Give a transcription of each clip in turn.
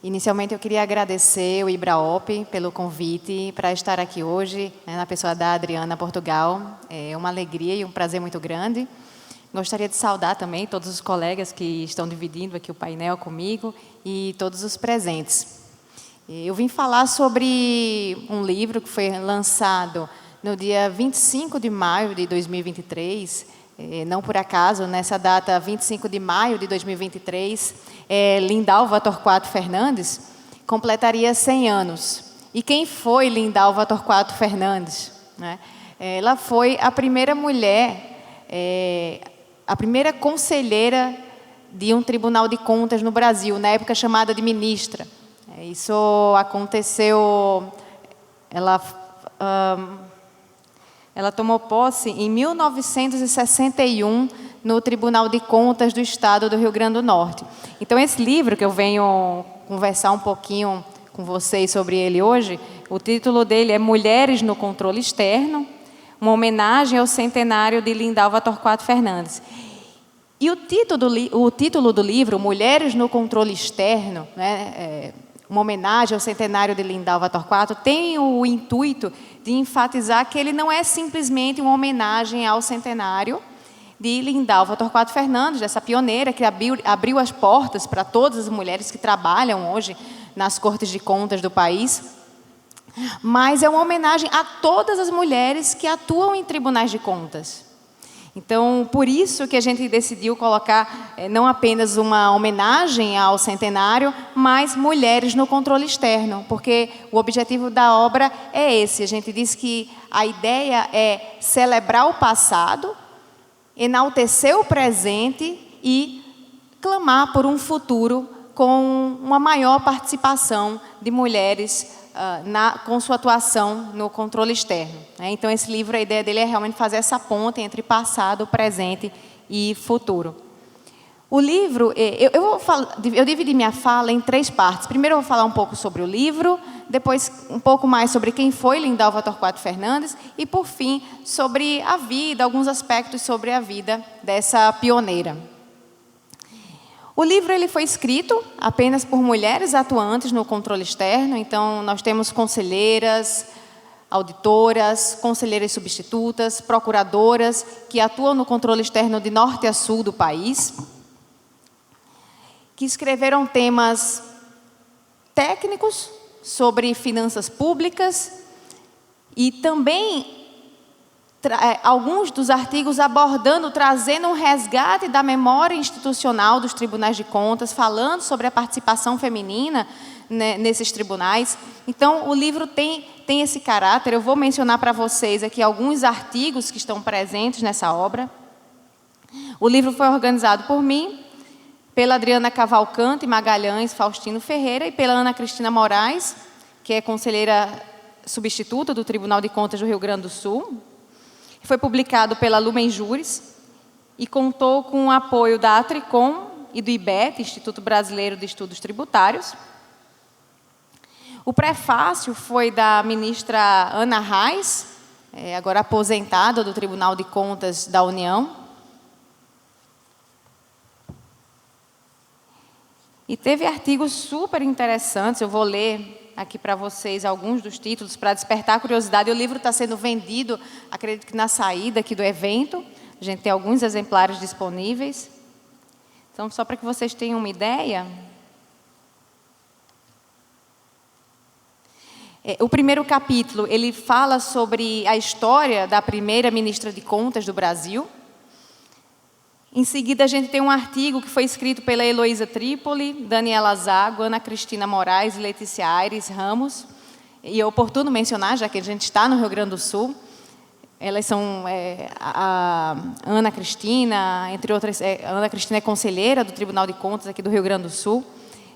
Inicialmente, eu queria agradecer o IBRAOP pelo convite para estar aqui hoje, na pessoa da Adriana Portugal. É uma alegria e um prazer muito grande. Gostaria de saudar também todos os colegas que estão dividindo aqui o painel comigo e todos os presentes. Eu vim falar sobre um livro que foi lançado no dia 25 de maio de 2023, não por acaso, nessa data, 25 de maio de 2023, Lindalva Torquato Fernandes completaria 100 anos. E quem foi Lindalva Torquato Fernandes? Ela foi a primeira mulher, a primeira conselheira de um tribunal de contas no Brasil, na época chamada de ministra. Isso aconteceu, ela tomou posse em 1961 no Tribunal de Contas do Estado do Rio Grande do Norte. Então, esse livro que eu venho conversar um pouquinho com vocês sobre ele hoje, o título dele é Mulheres no Controle Externo, uma homenagem ao centenário de Lindalva Torquato Fernandes. E o título do livro, Mulheres no Controle Externo, uma homenagem ao centenário de Lindalva Torquato, tem o intuito de enfatizar que ele não é simplesmente uma homenagem ao centenário de Lindalva Torquato Fernandes, dessa pioneira que abriu as portas para todas as mulheres que trabalham hoje nas cortes de contas do país, mas é uma homenagem a todas as mulheres que atuam em tribunais de contas. Então, por isso que a gente decidiu colocar não apenas uma homenagem ao centenário, mas mulheres no controle externo, porque o objetivo da obra é esse. A gente diz que a ideia é celebrar o passado, enaltecer o presente e clamar por um futuro com uma maior participação de mulheres com sua atuação no controle externo. Então, esse livro, a ideia dele é realmente fazer essa ponte entre passado, presente e futuro. O livro, eu dividi minha fala em 3 partes. Primeiro, eu vou falar um pouco sobre o livro, depois um pouco mais sobre quem foi Lindalva Torquato Fernandes e, por fim, sobre a vida, alguns aspectos sobre a vida dessa pioneira. O livro ele foi escrito apenas por mulheres atuantes no controle externo. Então, nós temos conselheiras, auditoras, conselheiras substitutas, procuradoras que atuam no controle externo de norte a sul do país, que escreveram temas técnicos sobre finanças públicas e também alguns dos artigos trazendo um resgate da memória institucional dos tribunais de contas, falando sobre a participação feminina nesses tribunais. Então, o livro tem esse caráter. Eu vou mencionar para vocês aqui alguns artigos que estão presentes nessa obra. O livro foi organizado por mim, pela Adriana Cavalcante Magalhães Faustino Ferreira e pela Ana Cristina Moraes, que é conselheira substituta do Tribunal de Contas do Rio Grande do Sul. Foi publicado pela Lumen Juris e contou com o apoio da Atricom e do IBET, Instituto Brasileiro de Estudos Tributários. O prefácio foi da ministra Ana Reis, agora aposentada do Tribunal de Contas da União. E teve artigos super interessantes, eu vou ler aqui para vocês alguns dos títulos para despertar a curiosidade. O livro está sendo vendido, acredito que na saída aqui do evento. A gente tem alguns exemplares disponíveis. Então, só para que vocês tenham uma ideia. O primeiro capítulo, ele fala sobre a história da primeira ministra de Contas do Brasil. Em seguida, a gente tem um artigo que foi escrito pela Heloísa Trípoli, Daniela Zago, Ana Cristina Moraes e Letícia Aires Ramos. E é oportuno mencionar, já que a gente está no Rio Grande do Sul, elas são a Ana Cristina, entre outras, a Ana Cristina é conselheira do Tribunal de Contas aqui do Rio Grande do Sul.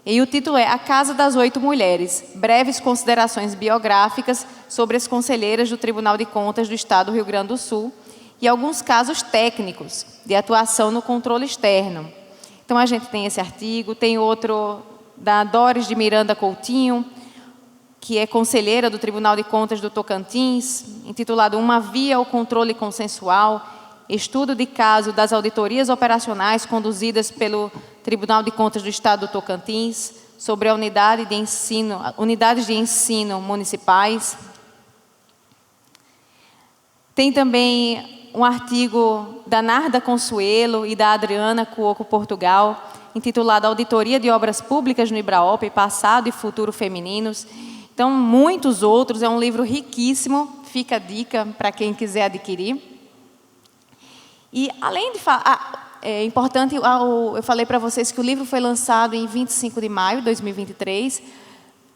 E o título é A Casa das 8 Mulheres, breves considerações biográficas sobre as conselheiras do Tribunal de Contas do Estado do Rio Grande do Sul, e alguns casos técnicos de atuação no controle externo. Então, a gente tem esse artigo, tem outro da Doris de Miranda Coutinho, que é conselheira do Tribunal de Contas do Tocantins, intitulado Uma Via ao Controle Consensual, estudo de caso das auditorias operacionais conduzidas pelo Tribunal de Contas do Estado do Tocantins, sobre a unidades de ensino municipais. Tem também um artigo da Narda Consuelo e da Adriana Cuoco Portugal, intitulado Auditoria de Obras Públicas no IBRAOP, Passado e Futuro Femininos. Então, muitos outros, é um livro riquíssimo, fica a dica para quem quiser adquirir. E, além de falar, é importante, eu falei para vocês que o livro foi lançado em 25 de maio de 2023,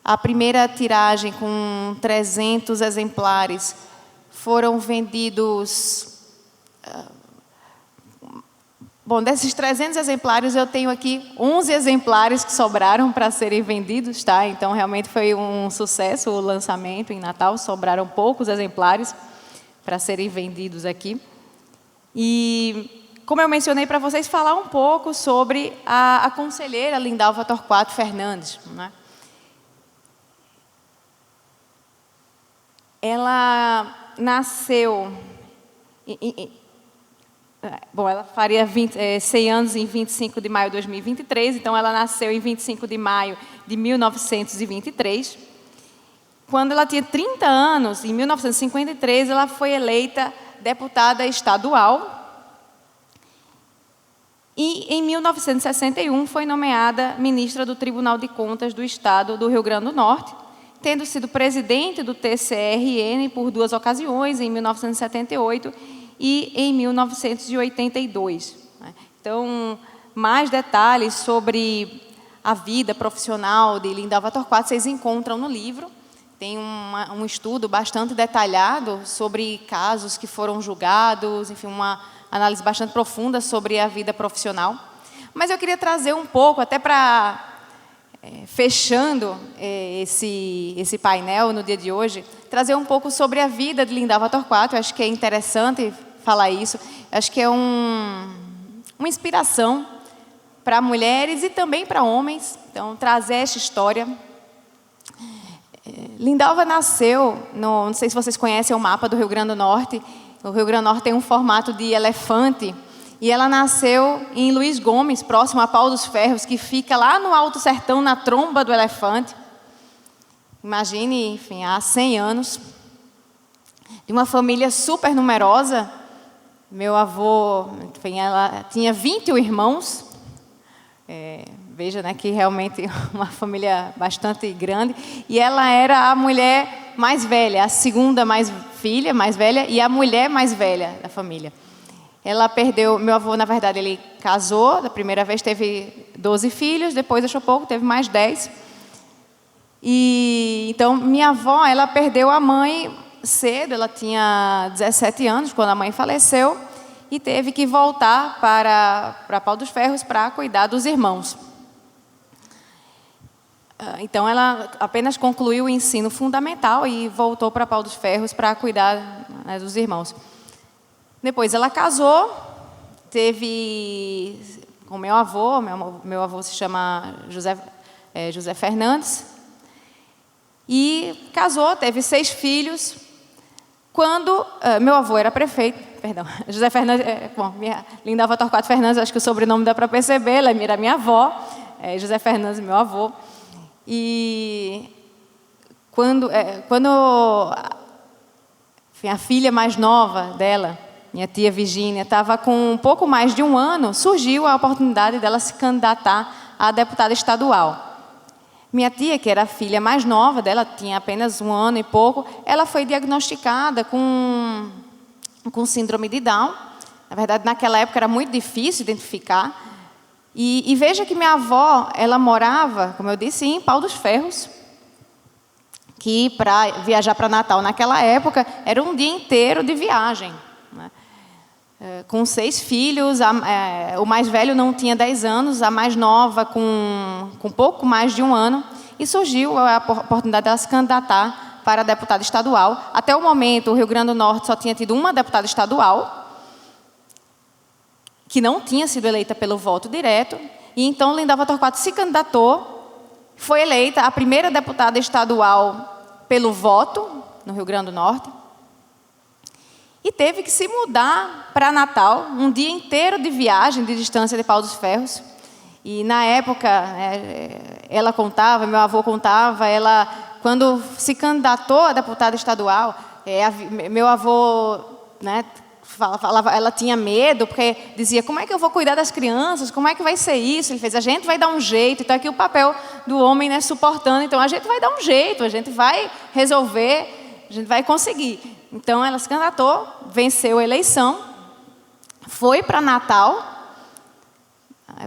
a primeira tiragem com 300 exemplares foram vendidos... Bom, desses 300 exemplares, eu tenho aqui 11 exemplares que sobraram para serem vendidos, tá? Então, realmente foi um sucesso o lançamento em Natal, sobraram poucos exemplares para serem vendidos aqui. E, como eu mencionei para vocês, falar um pouco sobre a conselheira Lindalva Torquato Fernandes, né? Ela nasceu... Bom, ela faria 100 anos em 25 de maio de 2023, então ela nasceu em 25 de maio de 1923. Quando ela tinha 30 anos, em 1953, ela foi eleita deputada estadual. E, em 1961, foi nomeada ministra do Tribunal de Contas do Estado do Rio Grande do Norte, tendo sido presidente do TCRN por 2 ocasiões, em 1978 e em 1982. Então, mais detalhes sobre a vida profissional de Lindalva Torquato vocês encontram no livro. Tem um estudo bastante detalhado sobre casos que foram julgados, enfim, uma análise bastante profunda sobre a vida profissional. Mas eu queria trazer um pouco, até para... fechando esse painel no dia de hoje, trazer um pouco sobre a vida de Lindalva Torquato. Eu acho que é interessante falar isso. Eu acho que é uma inspiração para mulheres e também para homens. Então, trazer essa história. Lindalva nasceu, não sei se vocês conhecem o mapa do Rio Grande do Norte. O Rio Grande do Norte tem um formato de elefante. E ela nasceu em Luiz Gomes, próximo a Pau dos Ferros, que fica lá no Alto Sertão, na tromba do elefante. Imagine, enfim, há 100 anos. De uma família super numerosa. Meu avô, enfim, ela tinha 21 irmãos. Veja, né, que realmente uma família bastante grande. E ela era a mulher mais velha, a segunda filha mais velha e a mulher mais velha da família. Ela perdeu, meu avô, na verdade, ele casou, da primeira vez teve 12 filhos, depois deixou pouco, teve mais 10. E, então, minha avó, ela perdeu a mãe cedo, ela tinha 17 anos quando a mãe faleceu, e teve que voltar para Pau dos Ferros para cuidar dos irmãos. Então, ela apenas concluiu o ensino fundamental e voltou para Pau dos Ferros para cuidar, né, dos irmãos. Depois ela casou, teve com meu avô se chama José Fernandes, e casou, teve 6 filhos. Quando meu avô era prefeito, José Fernandes, Lindalva Torquato Fernandes, acho que o sobrenome dá para perceber, ela era minha avó, José Fernandes, meu avô. E quando enfim, a filha mais nova dela, minha tia Virgínia, estava com um pouco mais de 1 ano, surgiu a oportunidade dela se candidatar a deputada estadual. Minha tia, que era a filha mais nova dela, tinha apenas 1 ano e pouco, ela foi diagnosticada com síndrome de Down. Na verdade, naquela época era muito difícil identificar. E veja que minha avó, ela morava, como eu disse, em Pau dos Ferros, que para viajar para Natal naquela época era um dia inteiro de viagem, né? Com 6 filhos, o mais velho não tinha 10 anos, a mais nova com pouco mais de 1 ano, e surgiu a oportunidade dela se candidatar para deputada estadual. Até o momento, o Rio Grande do Norte só tinha tido uma deputada estadual, que não tinha sido eleita pelo voto direto, e então Lindalva Torquato se candidatou, foi eleita a primeira deputada estadual pelo voto no Rio Grande do Norte, e teve que se mudar para Natal, um dia inteiro de viagem, de distância de Pau dos Ferros. E na época, ela contava, meu avô contava, ela, quando se candidatou a deputada estadual, meu avô, né, falava, ela tinha medo, porque dizia, como é que eu vou cuidar das crianças, como é que vai ser isso? Ele fez, a gente vai dar um jeito. Então aqui o papel do homem, né, suportando, então a gente vai dar um jeito, a gente vai resolver, a gente vai conseguir. Então ela se candidatou, venceu a eleição, foi para Natal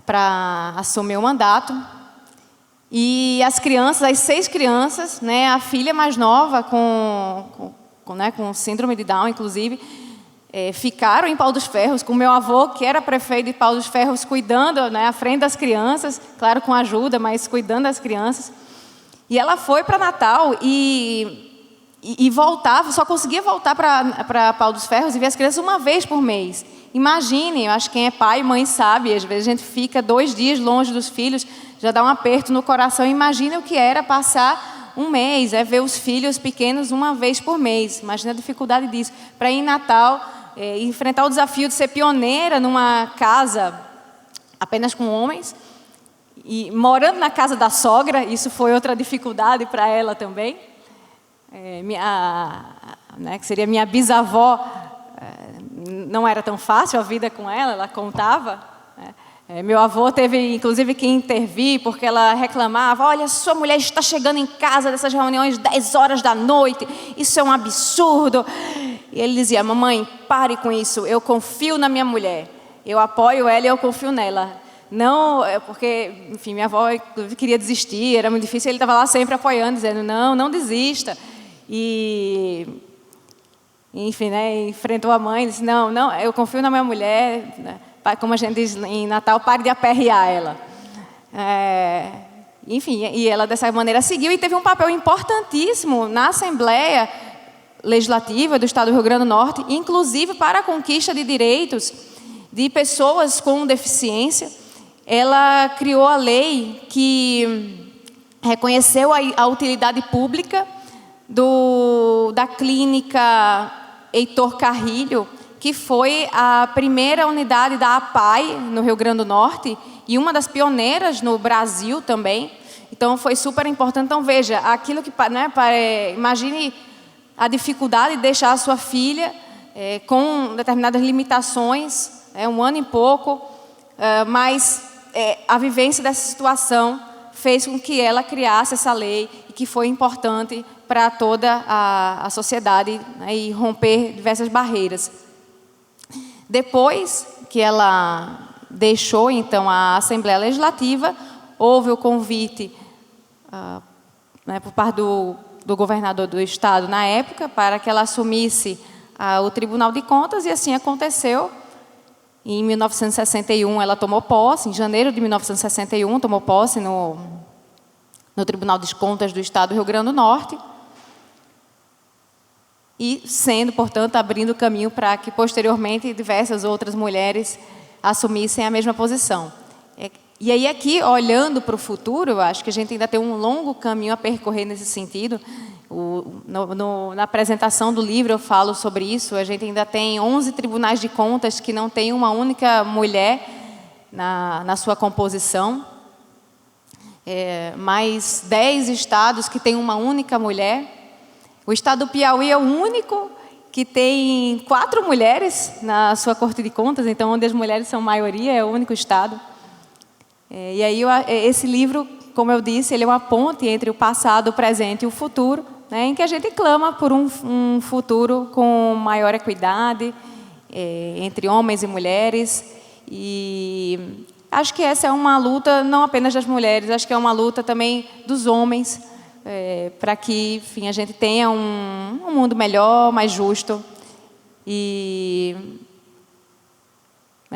para assumir o mandato, e as crianças, as 6 crianças, né, a filha mais nova com síndrome de Down, inclusive, ficaram em Pau dos Ferros, com meu avô, que era prefeito de Pau dos Ferros, cuidando, né, à frente das crianças, claro, com ajuda, mas cuidando das crianças. E ela foi para Natal e voltava, só conseguia voltar para Pau dos Ferros e ver as crianças uma vez por mês. Imagine, eu acho que quem é pai e mãe sabe, às vezes a gente fica 2 dias longe dos filhos, já dá um aperto no coração. Imagine o que era passar um mês, ver os filhos pequenos uma vez por mês. Imagina a dificuldade disso. Para ir em Natal, enfrentar o desafio de ser pioneira numa casa apenas com homens, e morando na casa da sogra, isso foi outra dificuldade para ela também. Que seria minha bisavó, não era tão fácil a vida com ela contava. Meu avô teve, inclusive, que intervir, porque ela reclamava, olha, sua mulher está chegando em casa dessas reuniões 10 horas da noite, isso é um absurdo. E ele dizia, mamãe, pare com isso, eu confio na minha mulher, eu apoio ela e eu confio nela. Não, porque, enfim, minha avó queria desistir, era muito difícil, ele estava lá sempre apoiando, dizendo, não desista. E, enfim, né, enfrentou a mãe, disse, não, eu confio na minha mulher, né, como a gente diz em Natal, pare de aperrear ela. Enfim, e ela dessa maneira seguiu e teve um papel importantíssimo na Assembleia Legislativa do Estado do Rio Grande do Norte, inclusive para a conquista de direitos de pessoas com deficiência. Ela criou a lei que reconheceu a utilidade pública da clínica Heitor Carrilho, que foi a primeira unidade da APAI no Rio Grande do Norte e uma das pioneiras no Brasil também. Então foi super importante. Então veja, aquilo que, né, imagine a dificuldade de deixar a sua filha com determinadas limitações, 1 ano e pouco, mas a vivência dessa situação fez com que ela criasse essa lei e que foi importante para toda a sociedade, né, e romper diversas barreiras. Depois que ela deixou, então, a Assembleia Legislativa, houve o convite né, por parte do governador do estado na época, para que ela assumisse o Tribunal de Contas, e assim aconteceu. Em 1961 ela tomou posse, em janeiro de 1961 tomou posse no Tribunal de Contas do Estado do Rio Grande do Norte, e sendo, portanto, abrindo caminho para que posteriormente diversas outras mulheres assumissem a mesma posição. E aí aqui, olhando para o futuro, eu acho que a gente ainda tem um longo caminho a percorrer nesse sentido. Na apresentação do livro eu falo sobre isso. A gente ainda tem 11 tribunais de contas que não tem uma única mulher na sua composição. Mais 10 estados que têm uma única mulher. O estado do Piauí é o único que tem 4 mulheres na sua Corte de Contas, então onde as mulheres são maioria, é o único estado. E aí esse livro, como eu disse, ele é uma ponte entre o passado, o presente e o futuro, né, em que a gente clama por um futuro com maior equidade entre homens e mulheres. E acho que essa é uma luta não apenas das mulheres, acho que é uma luta também dos homens, para que, enfim, a gente tenha um mundo melhor, mais justo, e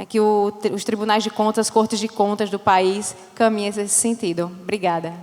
que os tribunais de contas, as cortes de contas do país caminhem nesse sentido. Obrigada.